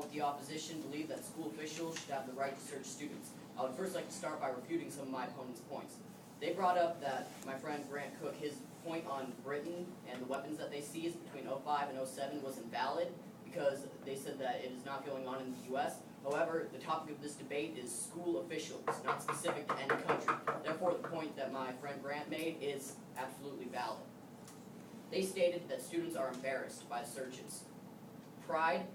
along with the opposition, believe that school officials should have the right to search students. I would first like to start by refuting some of my opponent's points. They brought up that my friend Grant Cook, his point on Britain and the weapons that they seized between 2005 and 2007 was invalid because they said that it is not going on in the U.S. However, the topic of this debate is school officials, not specific to any country. Therefore, the point that my friend Grant made is absolutely valid. They stated that students are embarrassed by the searches. Pride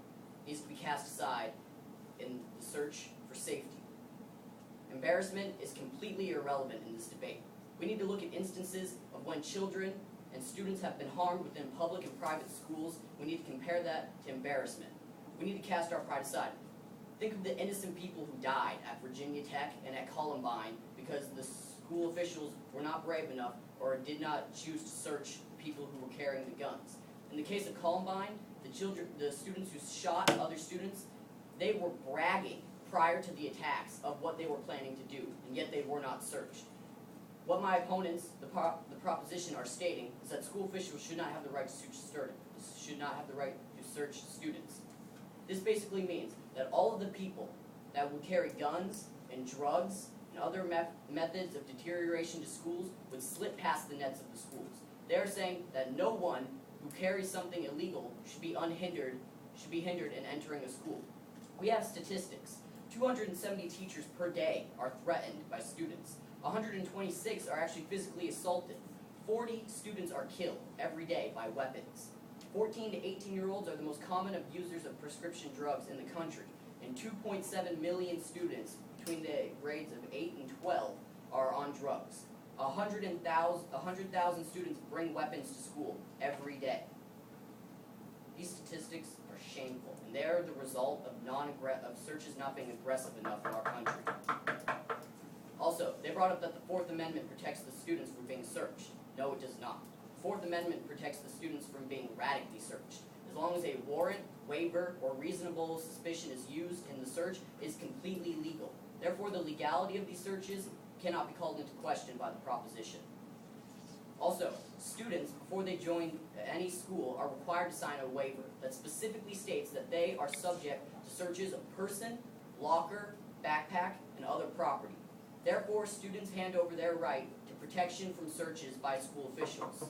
needs to be cast aside in the search for safety. Embarrassment is completely irrelevant in this debate. We need to look at instances of when children and students have been harmed within public and private schools. We need to compare that to embarrassment. We need to cast our pride aside. Think of the innocent people who died at Virginia Tech and at Columbine because the school officials were not brave enough or did not choose to search people who were carrying the guns. In the case of Columbine, the students who shot other students, they were bragging prior to the attacks of what they were planning to do, and yet they were not searched. What my opponents, the proposition, are stating is that school officials should not have the right to search students. This basically means that all of the people that would carry guns and drugs and other methods of deterioration to schools would slip past the nets of the schools. They are saying that no one who carries something illegal should be hindered in entering a school. We have statistics. 270 teachers per day are threatened by students. 126 are actually physically assaulted. 40 students are killed every day by weapons. 14 to 18-year-olds are the most common abusers of prescription drugs in the country, and 2.7 million students between the grades of 8 and 12 are on drugs. 100,000 students bring weapons to school every day. These statistics are shameful, and they are the result of searches not being aggressive enough in our country. Also, they brought up that the Fourth Amendment protects the students from being searched. No, it does not. The Fourth Amendment protects the students from being radically searched. As long as a warrant, waiver, or reasonable suspicion is used in the search, it is completely legal. Therefore, the legality of these searches cannot be called into question by the proposition. Also, students, before they join any school, are required to sign a waiver that specifically states that they are subject to searches of person, locker, backpack, and other property. Therefore, students hand over their right to protection from searches by school officials.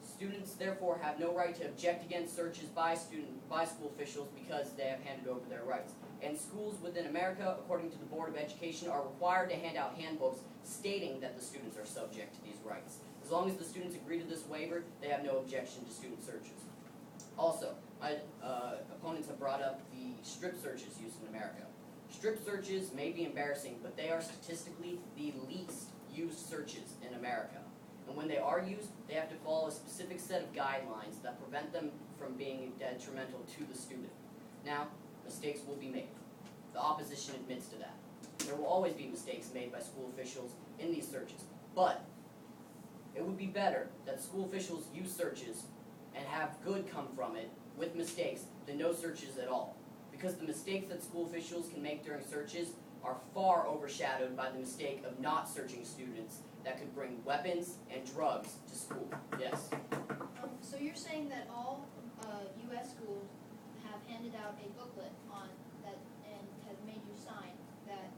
Students, therefore, have no right to object against searches by school officials because they have handed over their rights. And schools within America, according to the Board of Education, are required to hand out handbooks stating that the students are subject to these rights. As long as the students agree to this waiver, they have no objection to student searches. Also, my opponents have brought up the strip searches used in America. Strip searches may be embarrassing, but they are statistically the least used searches in America. And when they are used, they have to follow a specific set of guidelines that prevent them from being detrimental to the student. Now, mistakes will be made. The opposition admits to that. There will always be mistakes made by school officials in these searches. But it would be better that school officials use searches and have good come from it with mistakes than no searches at all. Because the mistakes that school officials can make during searches are far overshadowed by the mistake of not searching students that could bring weapons and drugs to school. Yes? So you're saying that all U.S. schools have handed out a booklet on that and have made you sign that?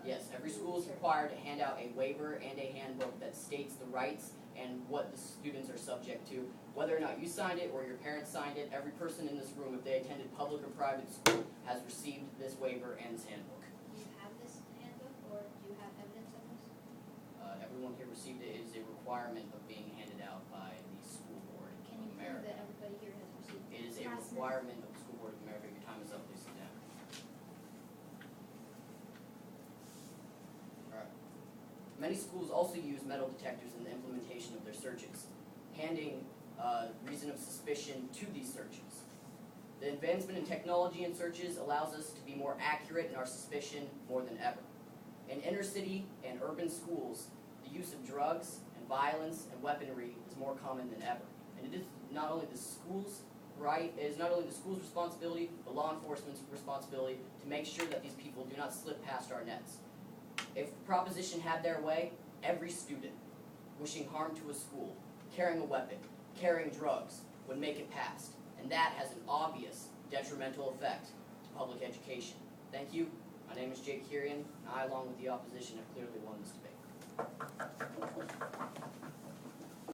Yes, every school is required to hand out a waiver and a handbook that states the rights and what the students are subject to. Whether or not you signed it or your parents signed it, every person in this room, if they attended public or private school, has received this waiver and this handbook. Do you have this handbook, or do you have evidence of this? Everyone here received it. It is a requirement of being handed out by the School Board Can of you prove America. that everybody here has received it? It is a requirement of the School Board of America. Your time is up, please sit down. Alright. Many schools also use metal detectors in the implementation of their searches, handing reason of suspicion to these searches. The advancement in technology in searches allows us to be more accurate in our suspicion more than ever. In inner city and urban schools, the use of drugs and violence and weaponry is more common than ever. And it is not only the school's responsibility, but law enforcement's responsibility to make sure that these people do not slip past our nets. If the proposition had their way, every student wishing harm to a school, carrying a weapon, carrying drugs, would make it past. And that has an obvious detrimental effect to public education. Thank you. My name is Jake Kirian, and I, along with the opposition, have clearly won this debate.